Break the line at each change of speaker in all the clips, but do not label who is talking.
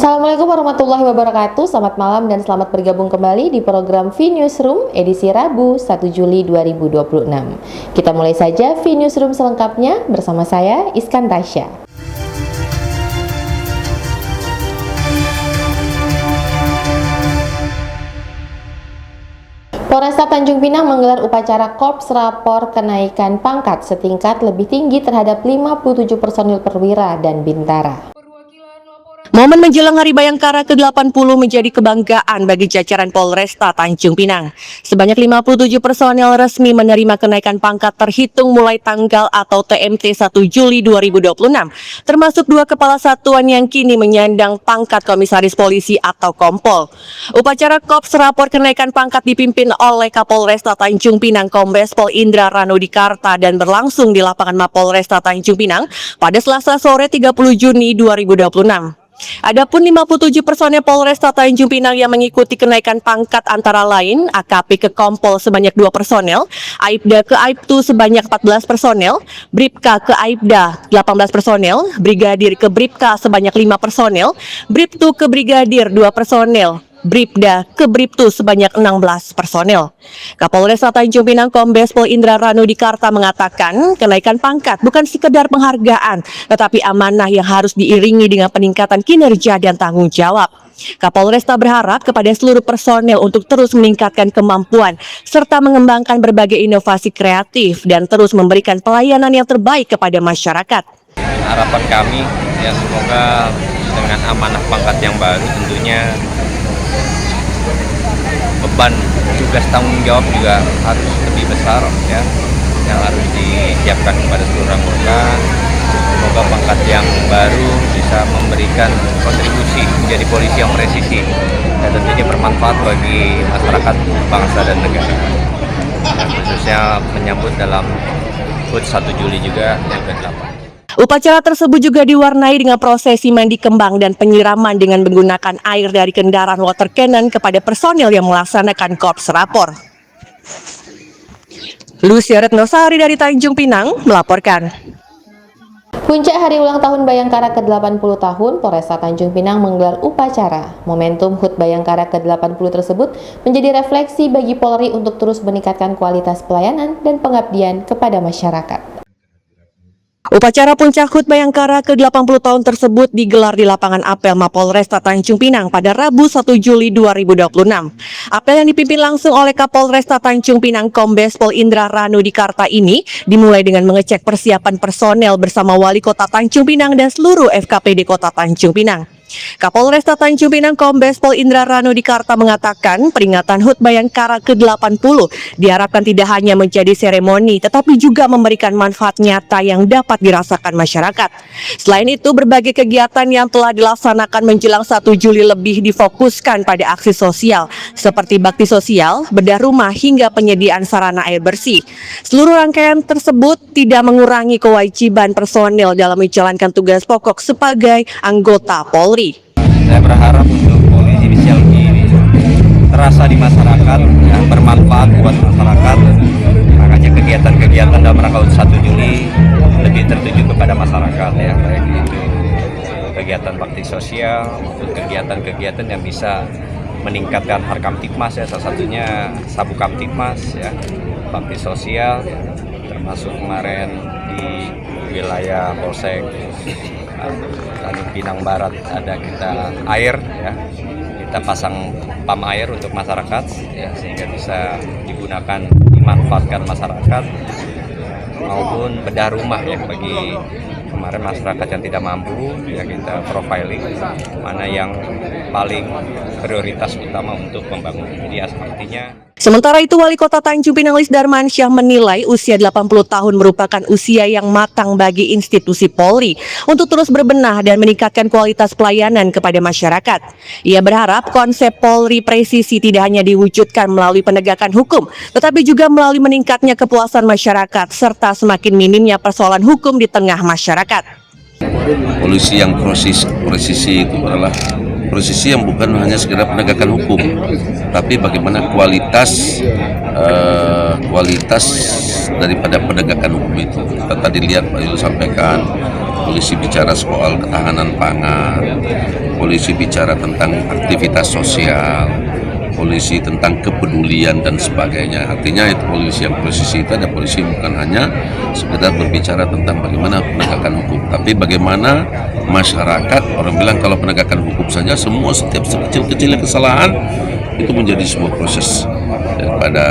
Assalamualaikum warahmatullahi wabarakatuh. Selamat malam dan selamat bergabung kembali di program V-Newsroom edisi Rabu 1 Juli 2026. Kita mulai saja V-Newsroom selengkapnya bersama saya Iskan Tasya. Polresta Tanjung Pinang menggelar upacara Korps Rapor kenaikan pangkat setingkat lebih tinggi terhadap 57 personil perwira dan bintara.
Momen menjelang Hari Bayangkara ke-80 menjadi kebanggaan bagi jajaran Polresta Tanjung Pinang. Sebanyak 57 personel resmi menerima kenaikan pangkat terhitung mulai tanggal atau TMT 1 Juli 2026, termasuk 2 kepala satuan yang kini menyandang pangkat komisaris polisi atau Kompol. Upacara Korps Rapor kenaikan pangkat dipimpin oleh Kapolresta Tanjung Pinang Kombes Pol Indra Ranodikarta dan berlangsung di lapangan Mapolresta Tanjung Pinang pada Selasa sore 30 Juni 2026. Adapun 57 personel Polresta Tanjung Pinang yang mengikuti kenaikan pangkat antara lain AKP ke Kompol sebanyak 2 personel, Aibda ke Aibtu sebanyak 14 personel, Bribka ke Aibda 18 personel, Brigadir ke Bribka sebanyak 5 personel, Bribtu ke Brigadir 2 personel, Bribda ke Bribtu sebanyak 16 personel. Kapolresta Tanjung Pinang Kombes Pol Indra Ranodikarta mengatakan kenaikan pangkat bukan sekedar penghargaan, tetapi amanah yang harus diiringi dengan peningkatan kinerja dan tanggung jawab. Kapolresta berharap kepada seluruh personel untuk terus meningkatkan kemampuan serta mengembangkan berbagai inovasi kreatif dan terus memberikan pelayanan yang terbaik kepada masyarakat.
Harapan kami ya semoga dengan amanah pangkat yang baru tentunya beban tugas tanggung jawab juga harus lebih besar ya, yang harus disiapkan kepada seluruh anggota. Semoga pangkat yang baru bisa memberikan kontribusi menjadi polisi yang presisi dan tentunya bermanfaat bagi masyarakat, bangsa dan negara. Dan khususnya menyambut dalam HUT 1 Juli juga yang ke-8.
Upacara tersebut juga diwarnai dengan prosesi mandi kembang dan penyiraman dengan menggunakan air dari kendaraan water cannon kepada personil yang melaksanakan Korps Rapor. Lucia Retnosari dari Tanjung Pinang melaporkan.
Puncak hari ulang tahun Bayangkara ke-80 tahun, Polresta Tanjung Pinang menggelar upacara. Momentum HUT Bayangkara ke-80 tersebut menjadi refleksi bagi Polri untuk terus meningkatkan kualitas pelayanan dan pengabdian kepada masyarakat.
Upacara puncak HUT Bayangkara ke-80 tahun tersebut digelar di lapangan apel Mapolresta Tanjung Pinang pada Rabu 1 Juli 2026. Apel yang dipimpin langsung oleh Kapolresta Tanjung Pinang Kombes Pol Indra Ranodikarta ini dimulai dengan mengecek persiapan personel bersama Wali Kota Tanjung Pinang dan seluruh FKPD Kota Tanjung Pinang. Kapolresta Tanjung Pinang Kombes Pol Indra Ranodikarta mengatakan peringatan HUT Bayangkara ke-80 diharapkan tidak hanya menjadi seremoni tetapi juga memberikan manfaat nyata yang dapat dirasakan masyarakat. Selain itu, berbagai kegiatan yang telah dilaksanakan menjelang 1 Juli lebih difokuskan pada aksi sosial seperti bakti sosial, bedah rumah hingga penyediaan sarana air bersih. Seluruh rangkaian tersebut tidak mengurangi kewajiban personel dalam menjalankan tugas pokok sebagai anggota Polri.
Saya berharap untuk polisi bisa lebih terasa di masyarakat, ya, bermanfaat buat masyarakat. Makanya kegiatan-kegiatan dalam rangka 1 Juli lebih tertuju kepada masyarakat, ya, baik itu kegiatan bakti sosial, kegiatan-kegiatan yang bisa meningkatkan Harkamtibmas, ya, salah satunya Sabu Kamtibmas, ya, bakti sosial, termasuk kemarin di wilayah Polsek Tanjung Pinang Barat ada kita air, ya, kita pasang pam air untuk masyarakat, ya, sehingga bisa digunakan dimanfaatkan masyarakat maupun bedah rumah, ya, bagi kemarin masyarakat yang tidak mampu, ya, kita profiling mana yang paling prioritas utama untuk membangun. Jadi artinya
Sementara itu, Wali Kota Tanjung Pinang Lis Darmansyah menilai usia 80 tahun merupakan usia yang matang bagi institusi Polri untuk terus berbenah dan meningkatkan kualitas pelayanan kepada masyarakat. Ia berharap konsep Polri presisi tidak hanya diwujudkan melalui penegakan hukum, tetapi juga melalui meningkatnya kepuasan masyarakat serta semakin minimnya persoalan hukum di tengah masyarakat.
Polisi yang presisi itu adalah presisi yang bukan hanya sekedar penegakan hukum, tapi bagaimana kualitas daripada penegakan hukum itu. Kita tadi lihat Pak Yul sampaikan polisi bicara soal ketahanan pangan, polisi bicara tentang aktivitas sosial, polisi tentang kepedulian dan sebagainya. Artinya itu polisi yang presisi itu ada polisi bukan hanya sekedar berbicara tentang bagaimana penegakan hukum, tapi bagaimana masyarakat, orang bilang kalau penegakan hukum saja semua setiap sekecil-kecilnya kesalahan itu menjadi sebuah proses daripada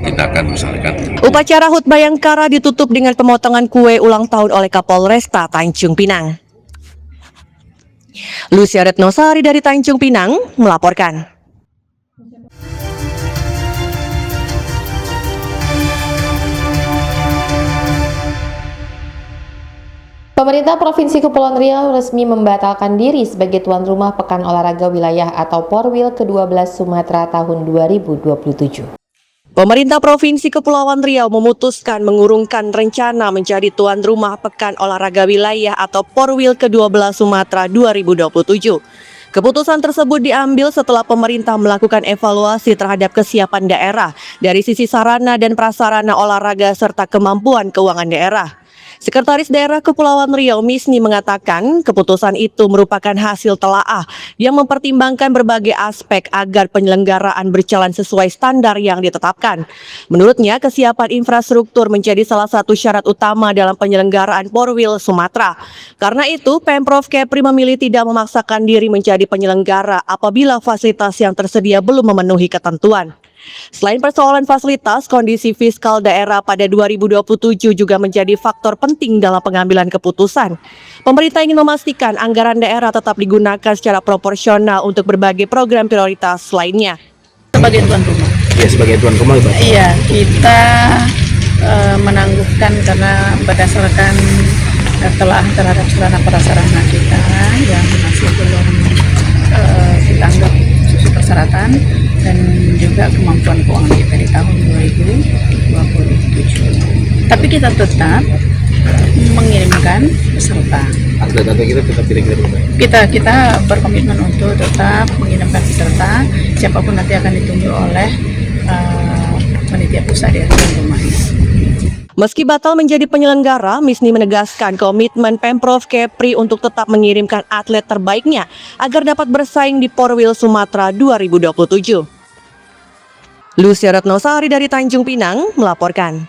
tindakan misalnya kan.
Upacara HUT Bayangkara ditutup dengan pemotongan kue ulang tahun oleh Kapolresta Tanjung Pinang. Lucia Retnosari dari Tanjung Pinang melaporkan.
Pemerintah Provinsi Kepulauan Riau resmi membatalkan diri sebagai tuan rumah Pekan Olahraga Wilayah atau Porwil ke-12 Sumatera tahun 2027.
Pemerintah Provinsi Kepulauan Riau memutuskan mengurungkan rencana menjadi tuan rumah Pekan Olahraga Wilayah atau Porwil ke-12 Sumatera 2027. Keputusan tersebut diambil setelah pemerintah melakukan evaluasi terhadap kesiapan daerah dari sisi sarana dan prasarana olahraga serta kemampuan keuangan daerah. Sekretaris Daerah Kepulauan Riau Misni mengatakan keputusan itu merupakan hasil telaah yang mempertimbangkan berbagai aspek agar penyelenggaraan berjalan sesuai standar yang ditetapkan. Menurutnya, kesiapan infrastruktur menjadi salah satu syarat utama dalam penyelenggaraan Porwil Sumatera. Karena itu, Pemprov Kepri memilih tidak memaksakan diri menjadi penyelenggara apabila fasilitas yang tersedia belum memenuhi ketentuan. Selain persoalan fasilitas, kondisi fiskal daerah pada 2027 juga menjadi faktor penting dalam pengambilan keputusan. Pemerintah ingin memastikan anggaran daerah tetap digunakan secara proporsional untuk berbagai program prioritas lainnya.
Sebagai tuan rumah.
Ya, sebagai tuan rumah, Pak.
Iya, kita menangguhkan karena berdasarkan telah terhadap sarana prasarana kita yang masih belum kita anggap sesuai persyaratan, dan juga kemampuan keuangan kita di tahun 2027. Tapi kita tetap mengirimkan peserta.
Atlet-atlet kita tetap kira-kira
Kita berkomitmen untuk tetap mengirimkan peserta, siapapun nanti akan ditunjuk oleh panitia pusat dari tuan rumah.
Meski batal menjadi penyelenggara, Misni menegaskan komitmen Pemprov Kepri untuk tetap mengirimkan atlet terbaiknya agar dapat bersaing di Porwil Sumatera 2027. Lucia Retnosari dari Tanjung Pinang melaporkan.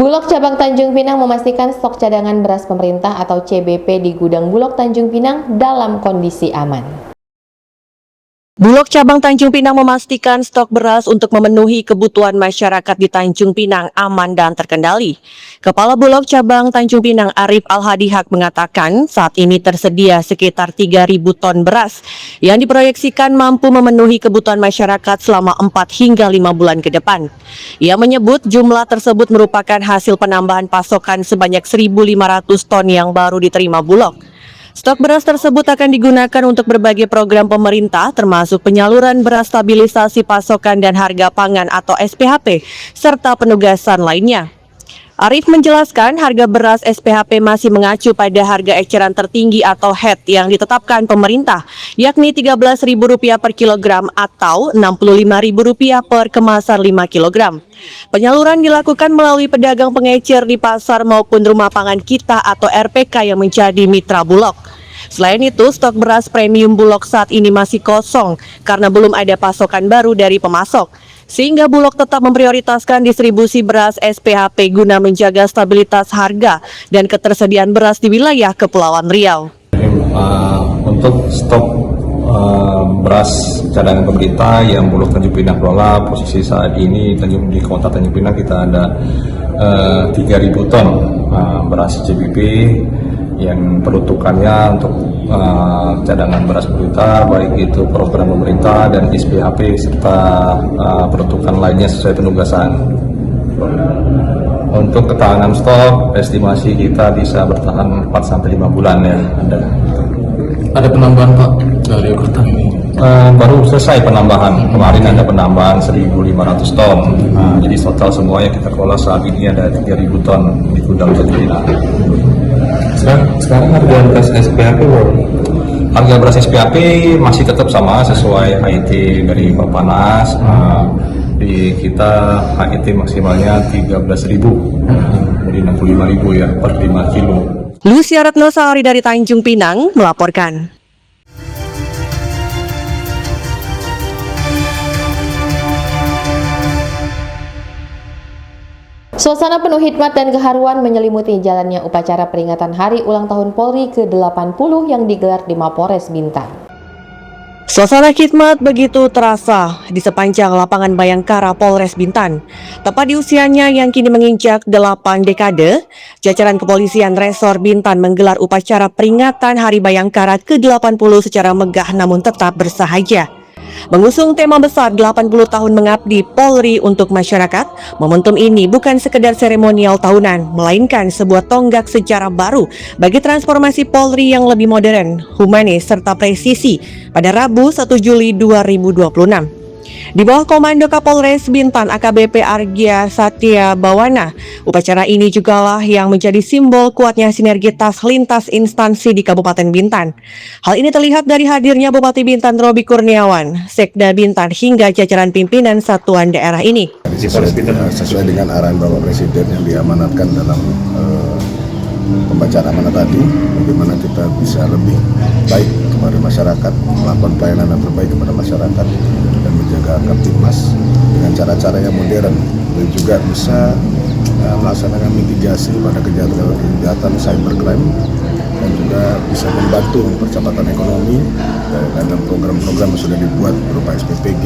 Bulog Cabang Tanjung Pinang memastikan stok cadangan beras pemerintah atau CBP di gudang Bulog Tanjung Pinang dalam kondisi aman.
Bulog Cabang Tanjung Pinang memastikan stok beras untuk memenuhi kebutuhan masyarakat di Tanjung Pinang aman dan terkendali. Kepala Bulog Cabang Tanjung Pinang Arif Al-Hadihak mengatakan saat ini tersedia sekitar 3.000 ton beras yang diproyeksikan mampu memenuhi kebutuhan masyarakat selama 4 hingga 5 bulan ke depan. Ia menyebut jumlah tersebut merupakan hasil penambahan pasokan sebanyak 1.500 ton yang baru diterima Bulog. Stok beras tersebut akan digunakan untuk berbagai program pemerintah termasuk penyaluran beras stabilisasi pasokan dan harga pangan atau SPHP serta penugasan lainnya. Arif menjelaskan harga beras SPHP masih mengacu pada harga eceran tertinggi atau HET yang ditetapkan pemerintah, yakni Rp13.000 per kilogram atau Rp65.000 per kemasan 5 kilogram. Penyaluran dilakukan melalui pedagang pengecer di pasar maupun rumah pangan kita atau RPK yang menjadi mitra Bulog. Selain itu, stok beras premium Bulog saat ini masih kosong karena belum ada pasokan baru dari pemasok. Sehingga Bulog tetap memprioritaskan distribusi beras SPHP guna menjaga stabilitas harga dan ketersediaan beras di wilayah Kepulauan Riau.
Untuk stok beras cadangan pemerintah yang Bulog Tanjung Pinang kelola, posisi saat ini di Kota Tanjung Pinang kita ada 3.000 ton beras CBP yang peruntukannya untuk cadangan beras pemerintah, baik itu program pemerintah dan SPHP serta peruntukan lainnya sesuai penugasan. Untuk ketahanan stok, estimasi kita bisa bertahan 4-5 bulan ya.
Ada penambahan Pak dari Kota ini?
Baru selesai penambahan, kemarin ada penambahan 1.500 ton. Jadi total semuanya kita kelola saat ini ada 3.000 ton di gudang Tanjung Pinang.
Sekarang harga beras SPHP
Harga beras SPHP masih tetap sama sesuai HIT dari Bapanas. Di kita HIT maksimalnya 13.000, jadi 65.000 ya per 5 kilo.
Lucia Retnosari dari Tanjung Pinang melaporkan.
Suasana penuh hikmat dan keharuan menyelimuti jalannya upacara peringatan Hari Ulang Tahun Polri ke-80 yang digelar di Mapores Bintan.
Suasana khidmat begitu terasa di sepanjang lapangan Bayangkara Polres Bintan. Tepat di usianya yang kini menginjak 8 dekade, jajaran kepolisian Resor Bintan menggelar upacara peringatan Hari Bayangkara ke-80 secara megah namun tetap bersahaja. Mengusung tema besar 80 tahun mengabdi Polri untuk masyarakat, momentum ini bukan sekedar seremonial tahunan, melainkan sebuah tonggak sejarah baru bagi transformasi Polri yang lebih modern, humanis, serta presisi pada Rabu 1 Juli 2026. Di bawah komando Kapolres Bintan AKBP Argia Satya Bawana, upacara ini jugalah yang menjadi simbol kuatnya sinergitas lintas instansi di Kabupaten Bintan. Hal ini terlihat dari hadirnya Bupati Bintan Robi Kurniawan, Sekda Bintan hingga jajaran pimpinan satuan daerah ini.
Sesuai dengan arahan Bapak Presiden yang diamanatkan dalam pembacaan amanat tadi, bagaimana kita bisa lebih baik kepada masyarakat, melakukan pelayanan yang terbaik kepada masyarakat, dan menjaga Kamtibmas dengan cara-cara yang modern, dan juga bisa melaksanakan mitigasi pada kejahatan cybercrime, dan juga bisa membantu percepatan ekonomi dan program-program yang sudah dibuat berupa SPPG,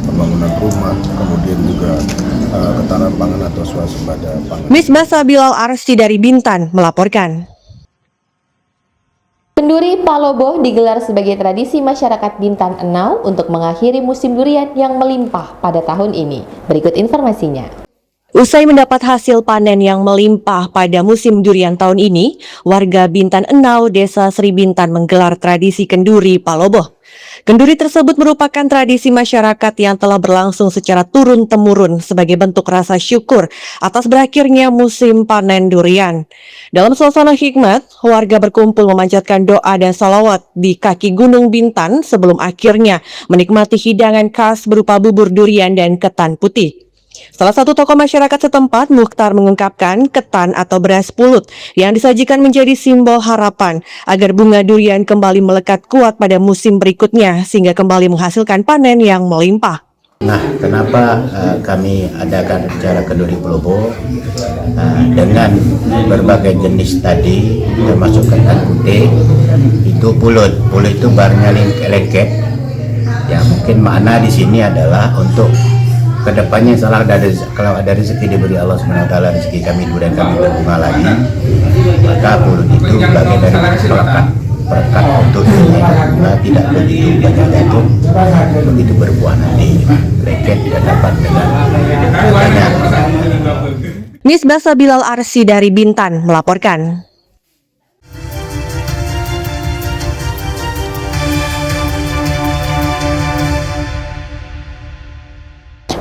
pembangunan rumah, kemudian juga ketahanan pangan atau swasembada pangan.
Misbah Sabilal Arsy dari Bintan melaporkan.
Kenduri Paloboh digelar sebagai tradisi masyarakat Bintan Enau untuk mengakhiri musim durian yang melimpah pada tahun ini. Berikut informasinya.
Usai mendapat hasil panen yang melimpah pada musim durian tahun ini, warga Bintan Enau, Desa Sri Bintan menggelar tradisi Kenduri Paloboh. Kenduri tersebut merupakan tradisi masyarakat yang telah berlangsung secara turun-temurun sebagai bentuk rasa syukur atas berakhirnya musim panen durian. Dalam suasana hikmat, warga berkumpul memanjatkan doa dan salawat di kaki Gunung Bintan sebelum akhirnya menikmati hidangan khas berupa bubur durian dan ketan putih. Salah satu tokoh masyarakat setempat, Mukhtar, mengungkapkan ketan atau beras pulut yang disajikan menjadi simbol harapan agar bunga durian kembali melekat kuat pada musim berikutnya sehingga kembali menghasilkan panen yang melimpah.
Nah, kenapa kami adakan acara Kenduri Paloboh dengan berbagai jenis tadi, termasuk ketan putih, itu pulut itu barnya lengket. Ya, mungkin makna di sini adalah untuk kedepannya kalau ada rezeki diberi Allah SWT, rezeki kami durian kami berbunga lagi, maka pulut itu bagian dari perekat untuk bunga tidak begitu banyak jatuh, begitu berbuah nanti lengket tidak dapat dengan banyak.
Misbah Sabilal Arsy dari Bintan melaporkan.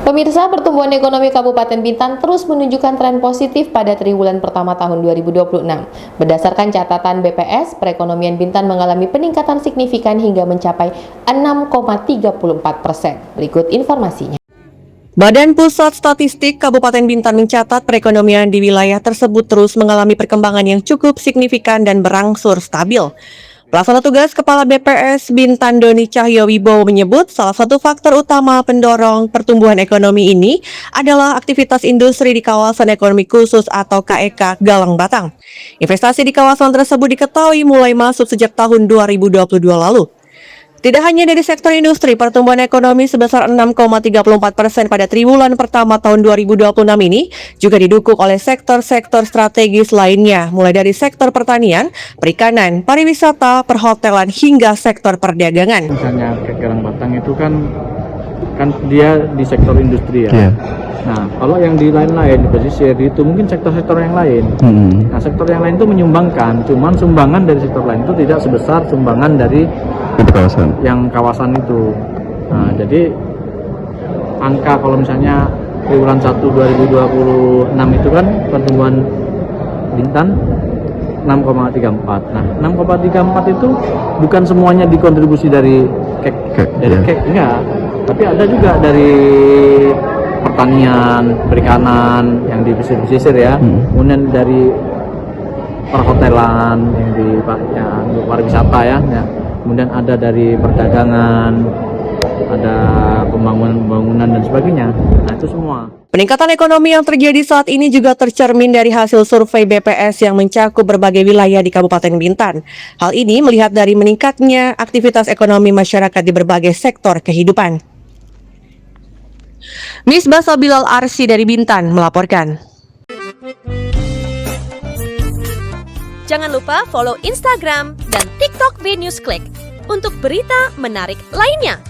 Pemirsa, pertumbuhan ekonomi Kabupaten Bintan terus menunjukkan tren positif pada triwulan pertama tahun 2026. Berdasarkan catatan BPS, perekonomian Bintan mengalami peningkatan signifikan hingga mencapai 6,34%. Berikut informasinya.
Badan Pusat Statistik Kabupaten Bintan mencatat perekonomian di wilayah tersebut terus mengalami perkembangan yang cukup signifikan dan berangsur stabil. Pelaksana tugas Kepala BPS Bintan Doni Cahyo Wibowo menyebut salah satu faktor utama pendorong pertumbuhan ekonomi ini adalah aktivitas industri di kawasan ekonomi khusus atau KEK Galang Batang. Investasi di kawasan tersebut diketahui mulai masuk sejak tahun 2022 lalu. Tidak hanya dari sektor industri, pertumbuhan ekonomi sebesar 6,34% pada triwulan pertama tahun 2026 ini juga didukung oleh sektor-sektor strategis lainnya, mulai dari sektor pertanian, perikanan, pariwisata, perhotelan, hingga sektor perdagangan.
Misalnya Galang Batang itu kan dia di sektor industri ya. Yeah. Nah, kalau yang di lain-lain, di pesisir itu mungkin sektor-sektor yang lain. Nah, sektor yang lain itu menyumbangkan, cuman sumbangan dari sektor lain itu tidak sebesar sumbangan dari kawasan itu. Nah, jadi angka kalau misalnya triwulan 1 2026 itu kan pertumbuhan Bintan 6,34. Nah, 6,34 itu bukan semuanya dikontribusi dari KEK, enggak. Tapi ada juga dari pertanian, perikanan yang di pesisir ya. Kemudian dari perhotelan yang untuk pariwisata ya. Kemudian ada dari perdagangan, ada pembangunan dan sebagainya. Nah, itu semua.
Peningkatan ekonomi yang terjadi saat ini juga tercermin dari hasil survei BPS yang mencakup berbagai wilayah di Kabupaten Bintan. Hal ini melihat dari meningkatnya aktivitas ekonomi masyarakat di berbagai sektor kehidupan. Misbah Sabilal Arsi dari Bintan melaporkan.
Jangan lupa follow Instagram dan TikTok BNewsClick untuk berita menarik lainnya.